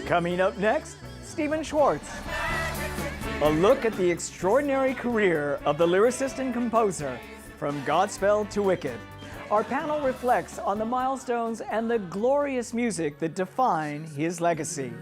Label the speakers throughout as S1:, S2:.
S1: Coming up next, Stephen Schwartz. A look at the extraordinary career of the lyricist and composer from Godspell to Wicked. Our panel reflects on the milestones and the glorious music that define his legacy.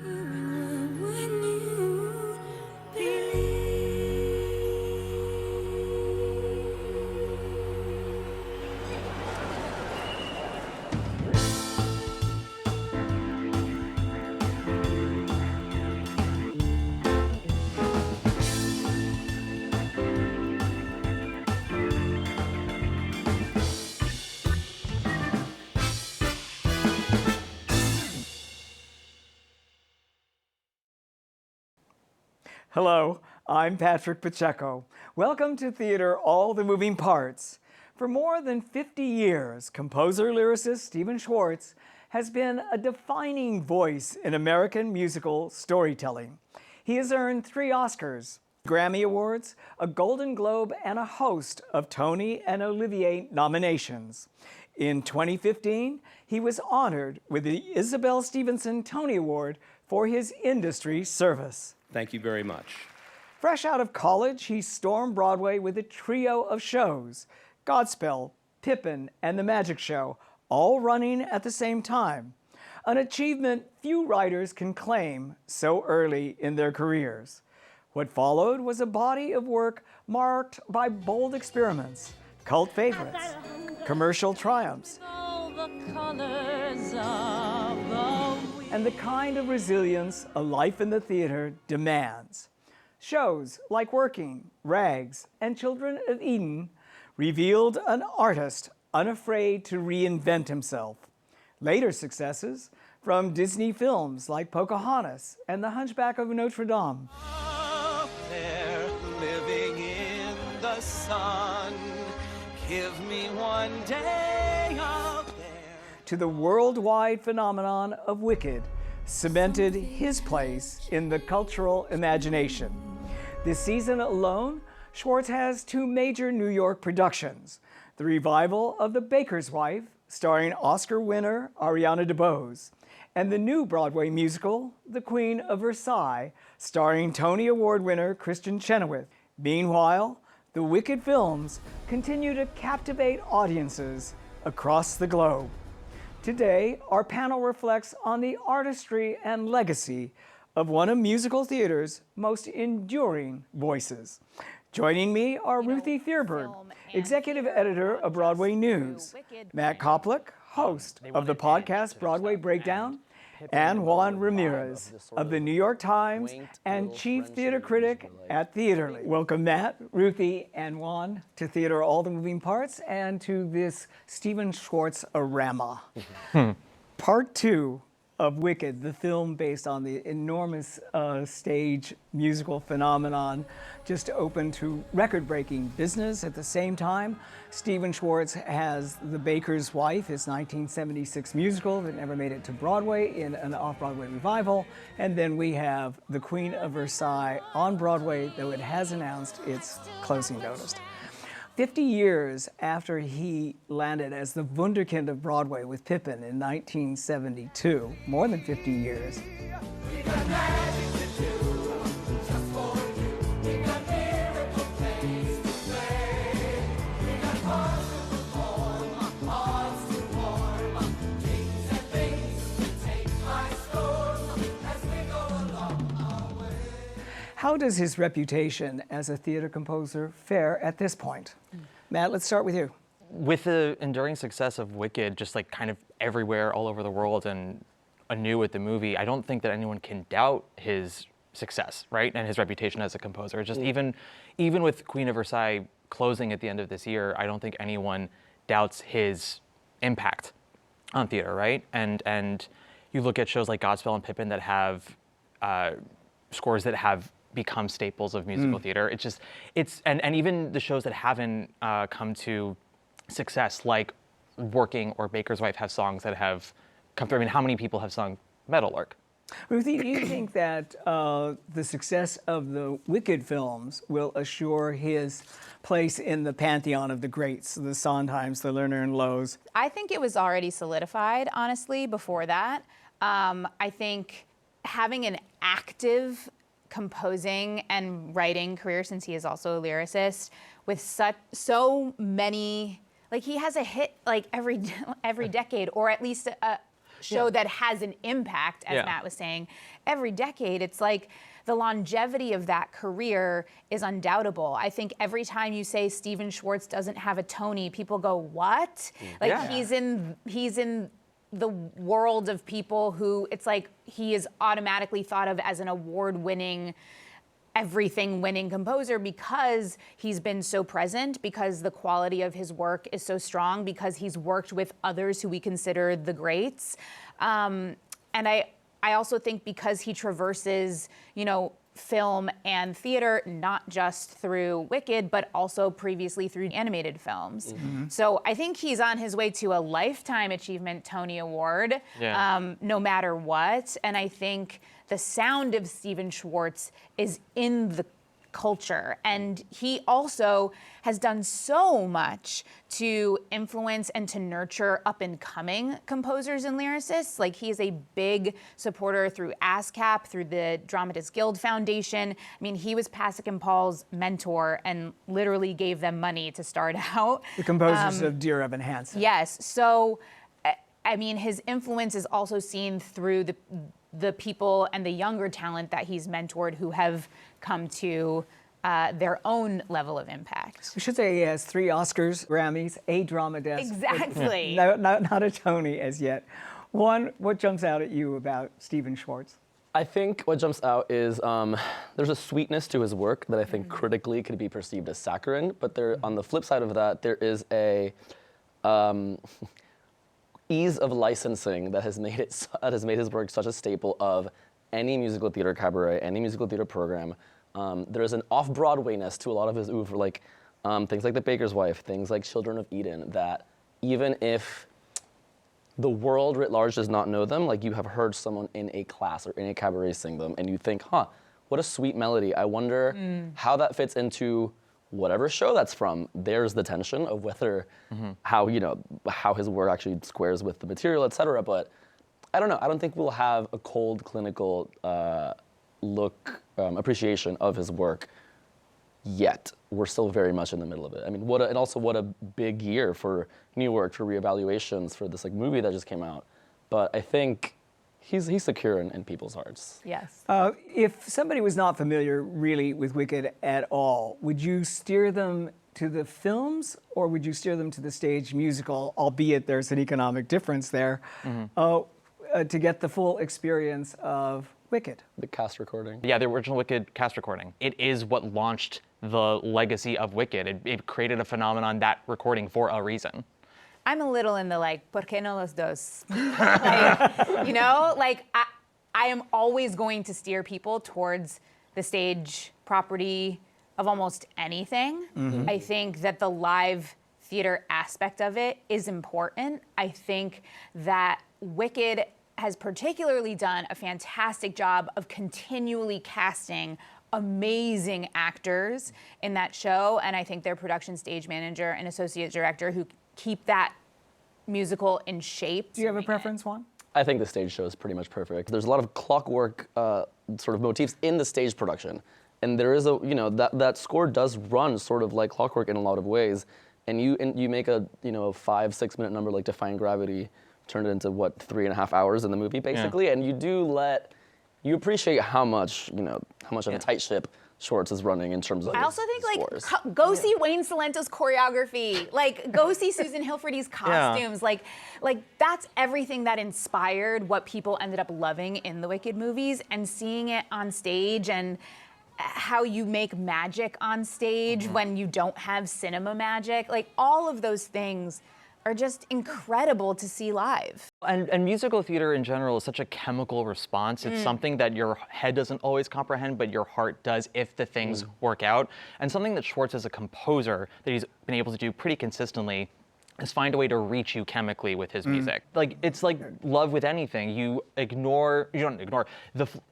S1: Hello, I'm Pacheco. Welcome to Theater All the Moving Parts. For more than 50 years, composer-lyricist Stephen Schwartz has been a defining voice in American musical storytelling. He has earned 3 Oscars, Grammy Awards, a Golden Globe, and a host of Tony and Olivier nominations. In 2015, he was honored with the Isabel Stevenson Tony Award for his industry service.
S2: Thank you very much.
S1: Fresh out of college, he stormed Broadway with a trio of shows, Godspell, Pippin, and The Magic Show, all running at the same time, an achievement few writers can claim so early in their careers. What followed was a body of work marked by bold experiments, cult favorites, commercial triumphs, and the kind of resilience a life in the theater demands. Shows like Working, Rags, and Children of Eden revealed an artist unafraid to reinvent himself. Later successes from Disney films like Pocahontas and The Hunchback of Notre Dame.
S3: Up there, living in the sun, give me one day up there.
S1: To the worldwide phenomenon of Wicked, cemented his place in the cultural imagination. This season alone, Schwartz has 2 major New York productions: the revival of The Baker's Wife, starring Oscar winner Ariana DeBose, and the new Broadway musical, The Queen of Versailles, starring Tony Award winner Kristen Chenoweth. Meanwhile, the Wicked films continue to captivate audiences across the globe. Today, our panel reflects on the artistry and legacy of one of musical theater's most enduring voices. Joining me are Ruthie Fierberg, executive editor of Broadway News, Matt Koplik, host of the podcast Broadway Breakdown, and Juan Ramírez of the New York Times and chief theater critic at Theaterly. Welcome, Matt, Ruthie, and Juan to Theater All the Moving Parts and to this Stephen Schwartz-orama. Part 2 of Wicked, the film based on the enormous stage musical phenomenon, just opened to record-breaking business. At the same time, Stephen Schwartz has The Baker's Wife, his 1976 musical that never made it to Broadway, in an off-Broadway revival. And then we have The Queen of Versailles on Broadway, though it has announced its closing notice. 50 years after he landed as the wunderkind of Broadway with Pippin in 1972, more than 50 years. How does his reputation as a theater composer fare at this point? Matt, let's start with you.
S4: With the enduring success of Wicked, just like kind of everywhere all over the world and anew with the movie, I don't think that anyone can doubt his success, right? And his reputation as a composer. Just even with Queen of Versailles closing at the end of this year, I don't think anyone doubts his impact on theater, right? And you look at shows like Godspell and Pippin that have scores that have become staples of musical theater. And even the shows that haven't come to success, like Working or Baker's Wife, have songs that have come through. I mean, how many people have sung Meadowlark?
S1: Ruthie, do you think that the success of the Wicked films will assure his place in the pantheon of the greats, the Sondheims, the Lerner and Loews?
S5: I think it was already solidified, honestly, before that. I think
S2: having an active composing and writing career, since he is also a lyricist, with so many, like he has a hit like every decade, or at least a show that has an impact, as Matt was saying, every decade. It's like the longevity of that career is undoubtable. I think every time you say Stephen Schwartz doesn't have a Tony, people go, what? Like he's in the world of people who, it's like he is automatically thought of as an award-winning, everything-winning composer because he's been so present, because the quality of his work is so strong, because he's worked with others who we consider the greats. And I also think because he traverses, film and theater, not just through Wicked, but also previously through animated films. So I think he's on his way to a Lifetime Achievement Tony Award, no matter what. And I think the sound of Stephen Schwartz is in the culture. And he also has done so much to influence and to nurture up-and-coming composers and lyricists. Like, he is a big supporter through ASCAP, through the Dramatists Guild Foundation. I mean, he was Pasek and Paul's mentor and literally gave them money to start out.
S1: The composers of Dear Evan Hansen.
S2: Yes. So, I mean, his influence is also seen through the people and the younger talent that he's mentored who have come to their own level of impact.
S1: We should say he has 3 Oscars, Grammys, a Drama Desk.
S2: Exactly.
S1: Not a Tony as yet. Juan, what jumps out at you about Stephen Schwartz?
S5: I think what jumps out is there's a sweetness to his work that I think critically could be perceived as saccharine, but on the flip side of that, there is a ease of licensing that has made his work such a staple of any musical theater cabaret, any musical theater program. There is an off-Broadway-ness to a lot of his oeuvre, like things like The Baker's Wife, things like Children of Eden, that even if the world writ large does not know them, like you have heard someone in a class or in a cabaret sing them, and you think, what a sweet melody. I wonder how that fits into whatever show that's from. There's the tension of whether, how his work actually squares with the material, et cetera. But I don't know. I don't think we'll have a cold, clinical appreciation of his work yet. We're still very much in the middle of it. I mean, what a big year for new work, for reevaluations, for this movie that just came out. But I think he's secure in people's hearts.
S2: Yes.
S1: If somebody was not familiar really with Wicked at all, would you steer them to the films or would you steer them to the stage musical, albeit there's an economic difference there, to get the full experience of Wicked?
S5: The cast recording.
S4: Yeah, the original Wicked cast recording. It is what launched the legacy of Wicked. It created a phenomenon, that recording, for a reason.
S2: I'm a little in the ¿por qué no los dos? I am always going to steer people towards the stage property of almost anything. I think that the live theater aspect of it is important. I think that Wicked has particularly done a fantastic job of continually casting amazing actors in that show, and I think their production stage manager and associate director who keep that musical in shape.
S1: Do you have a preference, Juan?
S5: I think the stage show is pretty much perfect. There's a lot of clockwork sort of motifs in the stage production, and there is that score does run sort of like clockwork in a lot of ways, and you make a 5-6 minute number like Defying Gravity, turn it into 3.5 hours in the movie basically, and you appreciate how much of a tight ship Schwartz is running in terms of
S2: I also think go see Wayne Salento's choreography, go see Susan Hilferty's costumes, like that's everything that inspired what people ended up loving in the Wicked movies, and seeing it on stage and how you make magic on stage when you don't have cinema magic, all of those things are just incredible to see live.
S4: And musical theater in general is such a chemical response. It's something that your head doesn't always comprehend, but your heart does if the things work out. And something that Schwartz as a composer that he's been able to do pretty consistently is find a way to reach you chemically with his music. It's like love with anything. You don't ignore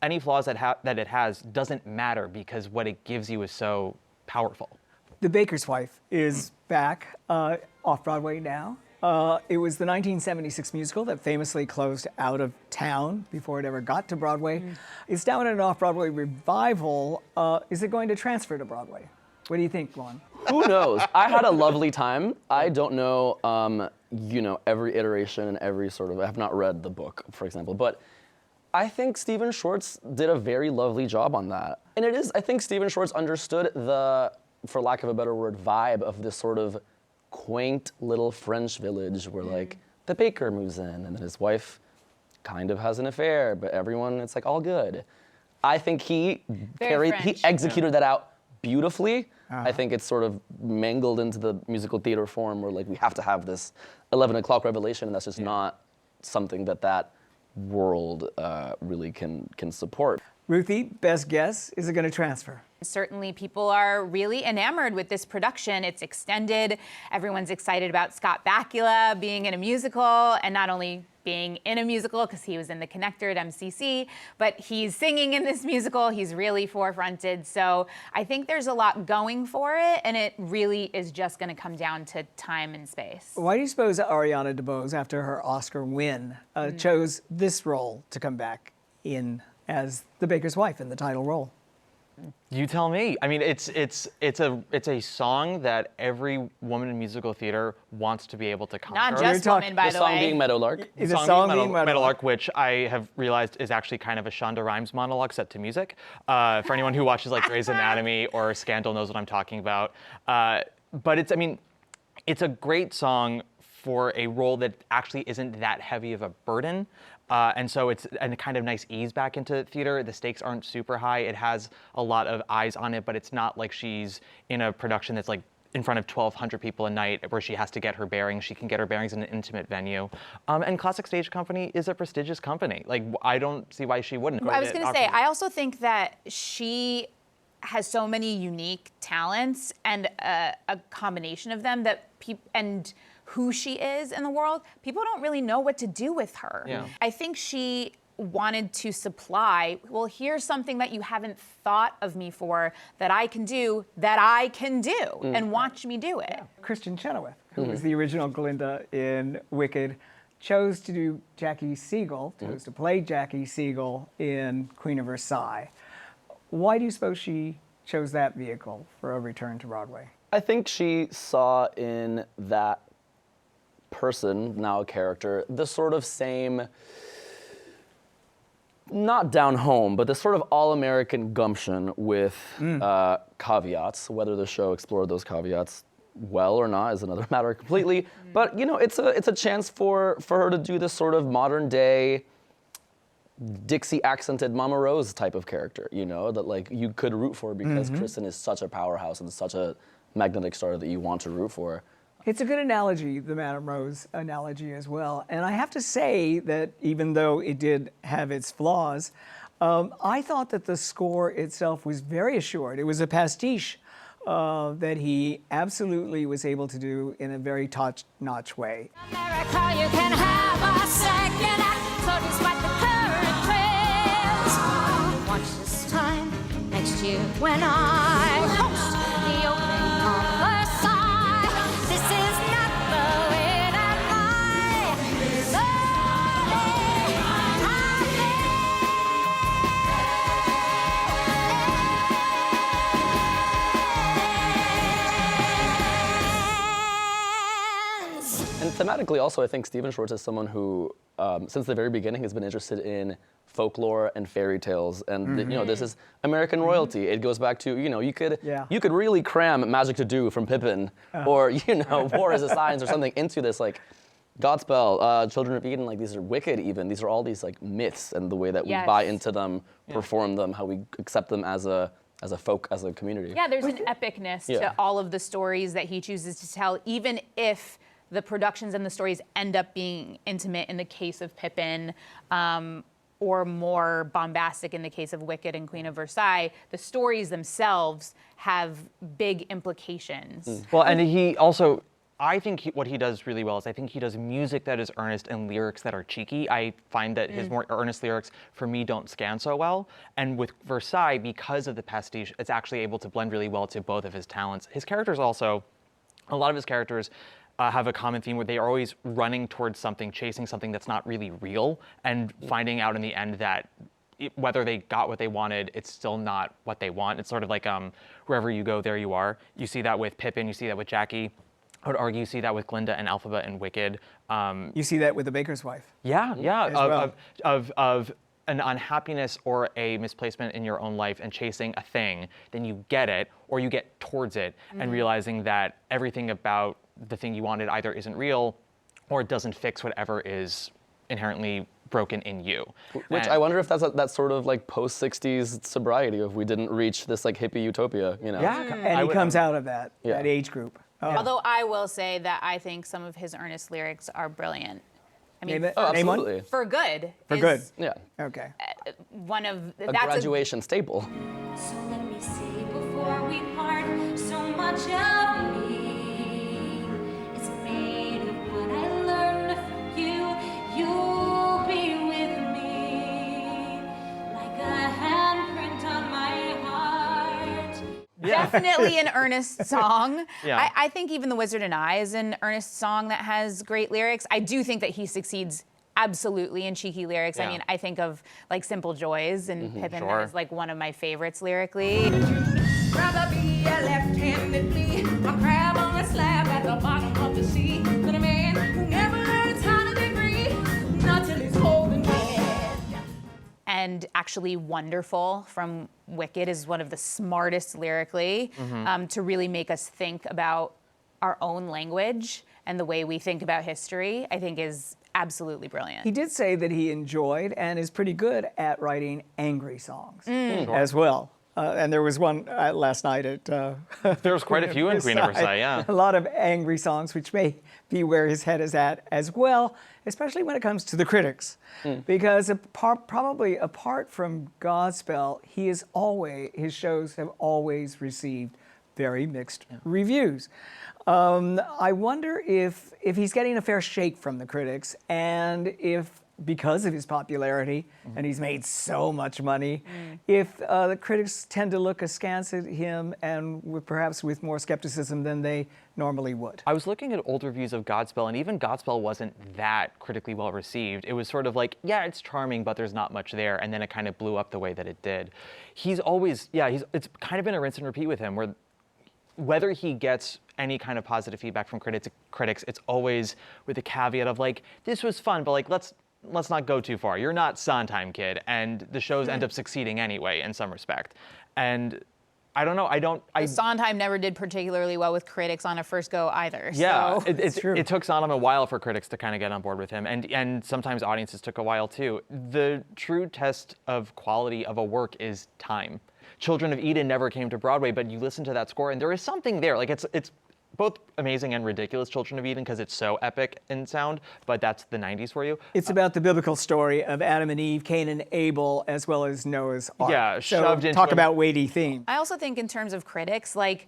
S4: any flaws that it has doesn't matter, because what it gives you is so powerful.
S1: The Baker's Wife is back off Broadway now. It was the 1976 musical that famously closed out of town before it ever got to Broadway. It's now in an off-Broadway revival. Is it going to transfer to Broadway? What do you think, Juan?
S5: Who knows? I had a lovely time. I don't know, every iteration and every sort of, I have not read the book, for example, but I think Stephen Schwartz did a very lovely job on that. And I think Stephen Schwartz understood the, for lack of a better word, vibe of this sort of quaint little French village where like the baker moves in and then his wife kind of has an affair, but everyone, it's like all good. I think he executed that out beautifully. I think it's sort of mangled into the musical theater form where like we have to have this 11 o'clock revelation, and that's just not something that world really can support.
S1: Ruthie, best guess, is it going to transfer?
S2: Certainly people are really enamored with this production. It's extended. Everyone's excited about Scott Bakula being in a musical, and not only being in a musical because he was in The Connector at MCC, but he's singing in this musical. He's really forefronted. So I think there's a lot going for it, and it really is just going to come down to time and space.
S1: Why do you suppose Ariana DeBose, after her Oscar win, chose this role to come back in as the baker's wife in the title role?
S4: You tell me. I mean, it's a song that every woman in musical theater wants to be able to conquer.
S2: Not just women, by the way.
S5: The song being Meadowlark.
S1: The song being
S4: Meadowlark, which I have realized is actually kind of a Shonda Rhimes monologue set to music. For anyone who watches like Grey's Anatomy or Scandal knows what I'm talking about. But it's a great song for a role that actually isn't that heavy of a burden. And so it's a kind of nice ease back into theater. The stakes aren't super high. It has a lot of eyes on it, but it's not like she's in a production that's like in front of 1,200 people a night where she has to get her bearings. She can get her bearings in an intimate venue. And Classic Stage Company is a prestigious company. Like, I don't see why she wouldn't.
S2: I was going to say, I also think that she has so many unique talents and a combination of them that and who she is in the world, people don't really know what to do with her.
S4: Yeah.
S2: I think she wanted to supply, well, here's something that you haven't thought of me for that I can do, and watch me do it.
S1: Kristen Chenoweth, who was the original Glinda in Wicked, chose to do Jackie Siegel, chose to play Jackie Siegel in Queen of Versailles. Why do you suppose she chose that vehicle for a return to Broadway?
S5: I think she saw in that person, now a character, the sort of same, not down home, but the sort of all-American gumption with caveats. Whether the show explored those caveats well or not is another matter completely. But it's a chance for her to do this sort of modern day Dixie accented Mama Rose type of character, that like you could root for because Kristen is such a powerhouse and such a magnetic star that you want to root for.
S1: It's a good analogy, the Madame Rose analogy as well. And I have to say that even though it did have its flaws, I thought that the score itself was very assured. It was a pastiche that he absolutely was able to do in a very top-notch way.
S6: America, you can have a second act, so despite the current trends, watch this time next year when I host the opening on Versailles. This is not the way that my
S5: And thematically also, I think Stephen Schwartz is someone who, since the very beginning, has been interested in folklore and fairy tales, and this is American royalty. It goes back to you could really cram Magic to Do from Pippin, or War is a Science or something into this like Godspell, Children of Eden. Like these are Wicked even. These are all these like myths, and the way that we buy into them, perform them, how we accept them as a folk, as a community.
S2: Yeah, there's an epicness to all of the stories that he chooses to tell, even if the productions and the stories end up being intimate in the case of Pippin, or more bombastic in the case of Wicked and Queen of Versailles. The stories themselves have big implications.
S4: Well, and he also, I think what he does really well is I think he does music that is earnest and lyrics that are cheeky. I find that his more earnest lyrics, for me, don't scan so well. And with Versailles, because of the pastiche, it's actually able to blend really well to both of his talents. His characters also, a lot of his characters, have a common theme where they are always running towards something, chasing something that's not really real, and finding out in the end that whether they got what they wanted, it's still not what they want. It's sort of like wherever you go, there you are. You see that with Pippin, you see that with Jackie. I would argue you see that with Glinda and Elphaba and Wicked.
S1: You see that with the baker's wife.
S4: Yeah,
S1: As well.
S4: of an unhappiness or a misplacement in your own life and chasing a thing, then you get it or you get towards it and realizing that everything about the thing you wanted either isn't real or it doesn't fix whatever is inherently broken in you.
S5: Which I wonder if that's that sort of like post-60s sobriety of we didn't reach this like hippie utopia, you know?
S4: Yeah,
S1: And he comes out of that
S5: Yeah.
S1: age group.
S2: Although I will say that I think some of his earnest lyrics are brilliant. I mean,
S1: Name it.
S5: Oh,
S1: Name one?
S5: absolutely.
S2: For Good.
S1: For
S2: is
S1: Good.
S5: Yeah.
S1: Okay.
S2: One of
S5: A graduation staple.
S6: So let me say before we part, so much of me is made of what I learned from you. You'll be with me like a handprint on my heart.
S2: Definitely an earnest song.
S4: Yeah.
S2: I think even The Wizard and I is an earnest song that has great lyrics. I do think that he succeeds absolutely in cheeky lyrics. I
S4: Yeah.
S2: mean, I think of like Simple Joys and Pippin
S4: Sure.
S2: as like one of my favorites lyrically.
S7: Rather be a left-handed flea, a crab on a slab at the bottom of the sea, than a man who never learns how to degree, not till he's old and dead.
S2: And actually Wonderful from Wicked is one of the smartest lyrically to really make us think about our own language and the way we think about history, I think is absolutely brilliant.
S1: He did say that he enjoyed and is pretty good at writing angry songs as well. And there was one last night at.
S4: There was quite a few in Queen of Versailles, yeah.
S1: A lot of angry songs, which may be where his head is at as well, especially when it comes to the critics. Because probably apart from Godspell, his shows have always received very mixed reviews. I wonder if he's getting a fair shake from the critics, and if, because of his popularity, and he's made so much money, if the critics tend to look askance at him and perhaps with more skepticism than they normally would.
S4: I was looking at old reviews of Godspell, and even Godspell wasn't that critically well received. It was sort of like, yeah, it's charming, but there's not much there, and then it kind of blew up the way that it did. It's kind of been a rinse and repeat with him, where whether he gets any kind of positive feedback from critics, it's always with the caveat of like, this was fun, but like, let's not go too far. You're not Sondheim, kid. And the shows end up succeeding anyway in some respect. And I don't know,
S2: Sondheim never did particularly well with critics on a first go either.
S4: Yeah,
S2: So.
S4: it took Sondheim a while for critics to kind of get on board with him, and sometimes audiences took a while too. The true test of quality of a work is time. Children of Eden never came to Broadway, but you listen to that score and there is something there. Like it's both amazing and ridiculous, Children of Eden, because it's so epic in sound, but that's the 90s for you.
S1: It's about the biblical story of Adam and Eve, Cain and Abel, as well as Noah's Ark.
S4: Yeah,
S1: so
S4: shoved into
S1: talk
S4: a-
S1: about weighty themes.
S2: I also think in terms of critics, like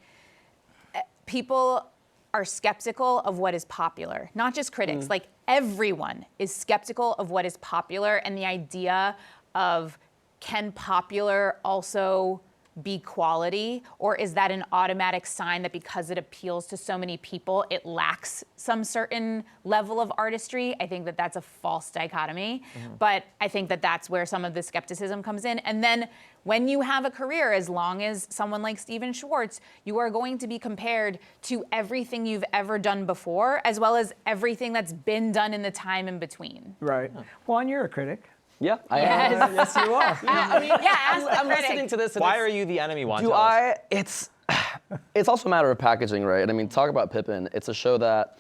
S2: people are skeptical of what is popular, not just critics, like everyone is skeptical of what is popular, and the idea of can popular also be quality, or is that an automatic sign that because it appeals to so many people, it lacks some certain level of artistry? I think that that's a false dichotomy, but I think that that's where some of the skepticism comes in. And then when you have a career, as long as someone like Stephen Schwartz, you are going to be compared to everything you've ever done before, as well as everything that's been done in the time in between.
S1: Right. Juan, you're a critic.
S5: Yeah, I am.
S1: Yes, you are.
S2: Ask the
S5: I'm
S2: critic.
S5: listening to this. And
S4: Why
S5: it's-
S4: are you the enemy, Juan?
S5: Do
S4: Tell us.
S5: it's also a matter of packaging, right? I mean, talk about Pippin. It's a show that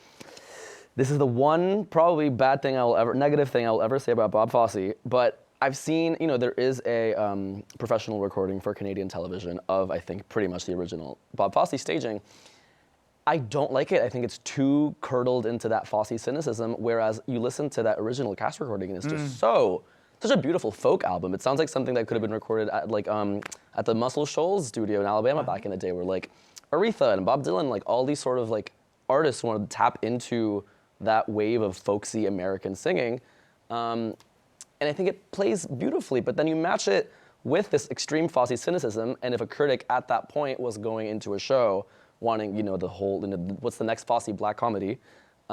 S5: this is the one probably negative thing I will ever say about Bob Fosse. But I've seen, there is a professional recording for Canadian television of, I think, pretty much the original Bob Fosse staging. I don't like it. I think it's too curdled into that Fosse cynicism, whereas you listen to that original cast recording and it's just such a beautiful folk album. It sounds like something that could have been recorded at the Muscle Shoals studio in Alabama back in the day, where like Aretha and Bob Dylan, like all these sort of like artists wanted to tap into that wave of folksy American singing. And I think it plays beautifully, but then you match it with this extreme Fosse cynicism, and if a critic at that point was going into a show wanting, the whole, what's the next Fosse black comedy?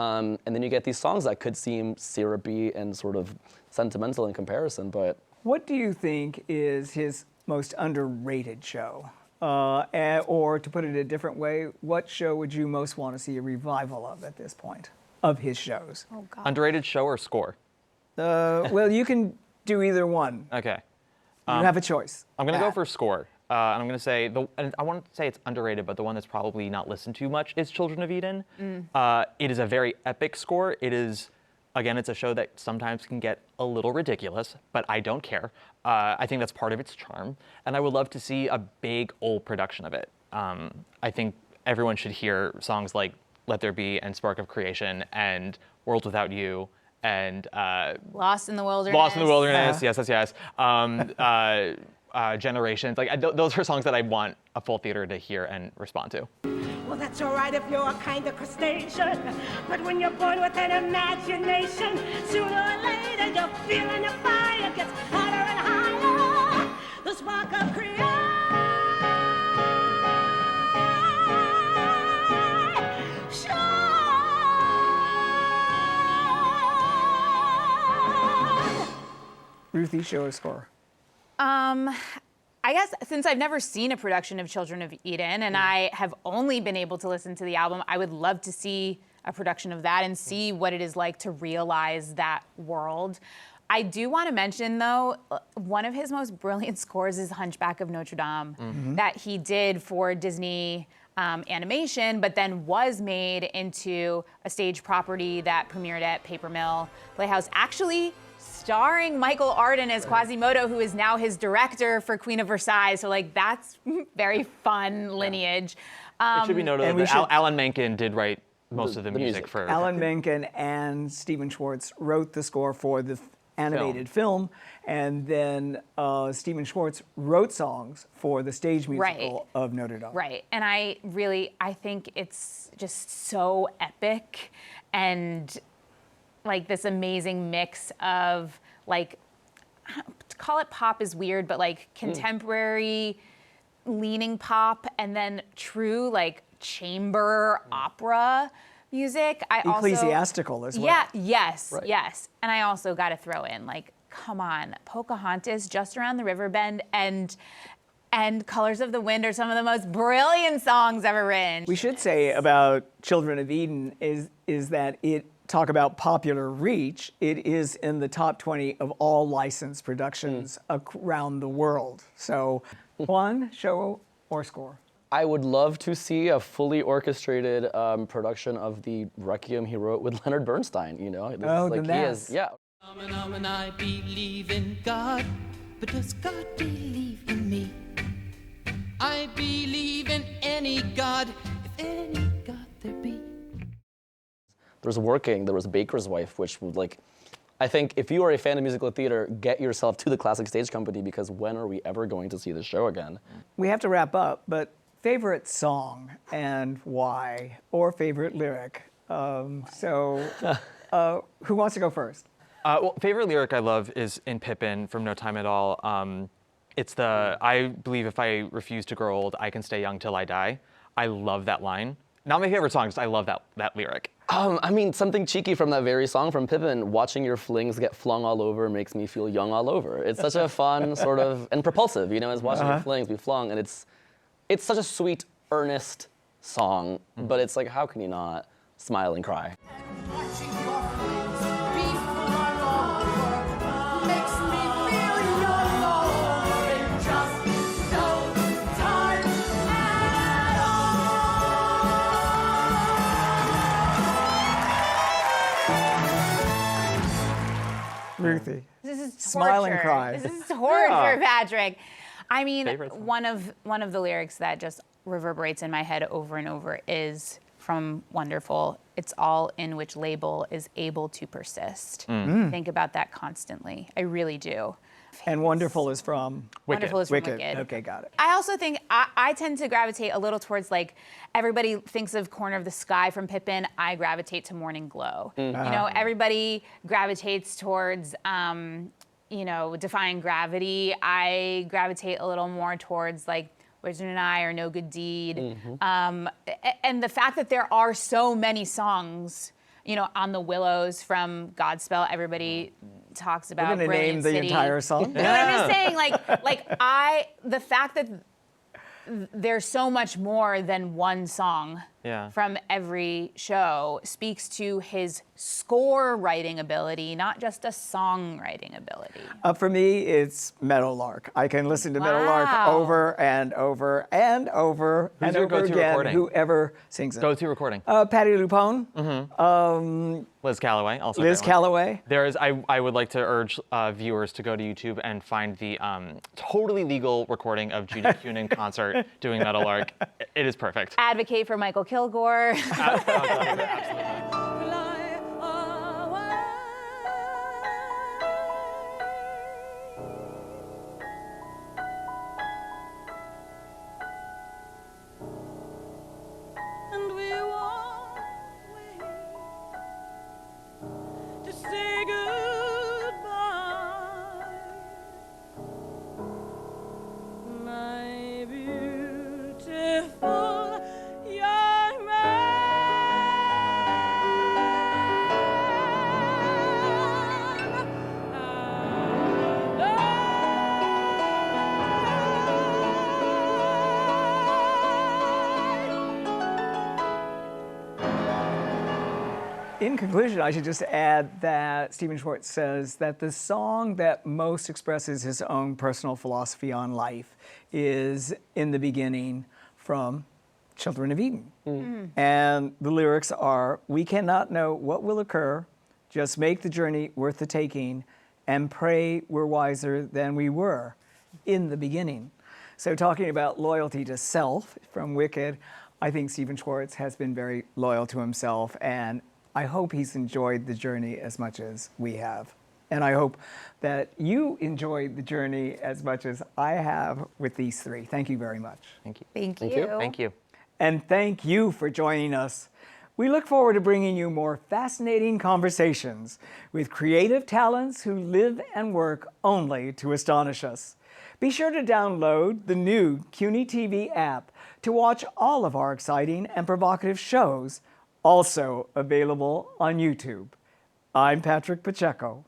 S5: And then you get these songs that could seem syrupy and sort of sentimental in comparison, but
S1: What do you think is his most underrated show? Or to put it a different way, what show would you most want to see a revival of at this point, of his shows?
S2: Oh God.
S4: Underrated show or score?
S1: Well, you can do either one.
S4: Okay.
S1: You have a choice.
S4: I'm gonna go
S1: Matt.
S4: for score. And I'm gonna say and I want to say it's underrated, but the one that's probably not listened to much is Children of Eden. It is a very epic score. It is, again, it's a show that sometimes can get a little ridiculous, but I don't care. I think that's part of its charm, and I would love to see a big old production of it. I think everyone should hear songs like "Let There Be" and "Spark of Creation" and "World Without You" and
S2: Lost in the Wilderness.
S4: Lost in the Wilderness, yes. Generations, like those are songs that I want a full theater to hear and respond to.
S8: Well, that's all right if you're a kind of crustacean. But when you're born with an imagination, sooner or later you're feeling the fire gets hotter and higher. The spark of creation.
S1: Ruthie, show or score?
S2: I guess since I've never seen a production of Children of Eden and I have only been able to listen to the album, I would love to see a production of that and see what it is like to realize that world. I do want to mention, though, one of his most brilliant scores is Hunchback of Notre Dame that he did for Disney animation, but then was made into a stage property that premiered at Paper Mill Playhouse, actually starring Michael Arden as Quasimodo, who is now his director for Queen of Versailles. So, like, that's very fun lineage.
S4: It should be noted
S1: and we
S4: that Alan Menken did write most of the music for
S1: Alan Menken and Stephen Schwartz wrote the score for the animated film, and then Stephen Schwartz wrote songs for the stage musical of Notre Dame.
S2: Right, and I think it's just so epic and like this amazing mix of like, to call it pop is weird, but like contemporary leaning pop and then true like chamber opera music.
S1: Ecclesiastical as well.
S2: Yeah, yes, yes. And I also got to throw in like, come on, Pocahontas, Just Around the River Bend, and Colors of the Wind are some of the most brilliant songs ever written.
S1: We should say about Children of Eden is that talk about popular reach, it is in the top 20 of all licensed productions around the world. So, Juan, show or score?
S5: I would love to see a fully orchestrated production of the Requiem he wrote with Leonard Bernstein, you know?
S1: The Mass.
S5: Yeah.
S3: And I believe in God, but does God believe in me? I believe in any God, if any God there be.
S5: There was Baker's Wife, which would like, I think if you are a fan of musical theater, get yourself to the Classic Stage Company, because when are we ever going to see the show again?
S1: We have to wrap up, but favorite song and why, or favorite lyric. Who wants to go first?
S4: Well, favorite lyric I love is in Pippin from No Time at All. It's I believe if I refuse to grow old, I can stay young till I die. I love that line. Not my favorite song, just I love that lyric.
S5: I mean, something cheeky from that very song from Pippin, watching your flings get flung all over makes me feel young all over. It's such a fun sort of, and propulsive, you know, as watching your flings be flung, and it's such a sweet, earnest song, but it's like, how can you not smile and cry?
S7: Watching your flings be flung all over makes me feel young all over in just no time at all.
S1: Ruthie.
S2: This is torture.
S1: Smile and cry.
S2: This is torture, Patrick. I mean,
S4: Favorite song?
S2: one of the lyrics that just reverberates in my head over and over is from Wonderful. It's all in which label is able to persist. Think about that constantly. I really do.
S1: And Wonderful is from?
S2: Wonderful is from
S1: Wicked.
S2: Wicked.
S1: Okay, got it.
S2: I also think I tend to gravitate a little towards like, everybody thinks of Corner of the Sky from Pippin. I gravitate to Morning Glow. You know, everybody gravitates towards, Defying Gravity. I gravitate a little more towards like Wizard and I or No Good Deed. And the fact that there are so many songs On the Willows from Godspell, everybody talks about
S1: We're going to name
S2: Brilliant
S1: the
S2: City.
S1: entire song.
S2: No, I'm just saying, the fact that there's so much more than one song from every show speaks to his score writing ability, not just a songwriting ability.
S1: For me, it's Meadowlark. I can listen to Meadowlark over and over and over
S4: Who's
S1: and
S4: your
S1: over
S4: go-to
S1: again.
S4: recording?
S1: Whoever sings it.
S4: Go-to recording.
S1: Patti LuPone,
S4: Liz Calloway, also. a
S1: Liz
S4: great one.
S1: Calloway.
S4: There is. I would like to urge viewers to go to YouTube and find the totally legal recording of Judy Kuhn in concert doing Meadowlark. It is perfect.
S2: Advocate for Michael Kilgore.
S8: And we walk away to say goodbye, my beautiful young man.
S1: In conclusion, I should just add that Stephen Schwartz says that the song that most expresses his own personal philosophy on life is In the Beginning from Children of Eden. And the lyrics are, we cannot know what will occur, just make the journey worth the taking, and pray we're wiser than we were in the beginning. So talking about loyalty to self from Wicked, I think Stephen Schwartz has been very loyal to himself, and I hope he's enjoyed the journey as much as we have. And I hope that you enjoyed the journey as much as I have with these three. Thank you very much.
S4: Thank you.
S2: Thank
S5: you.
S2: you.
S4: Thank you.
S1: And thank you for joining us. We look forward to bringing you more fascinating conversations with creative talents who live and work only to astonish us. Be sure to download the new CUNY TV app to watch all of our exciting and provocative shows, also available on YouTube. I'm Patrick Pacheco.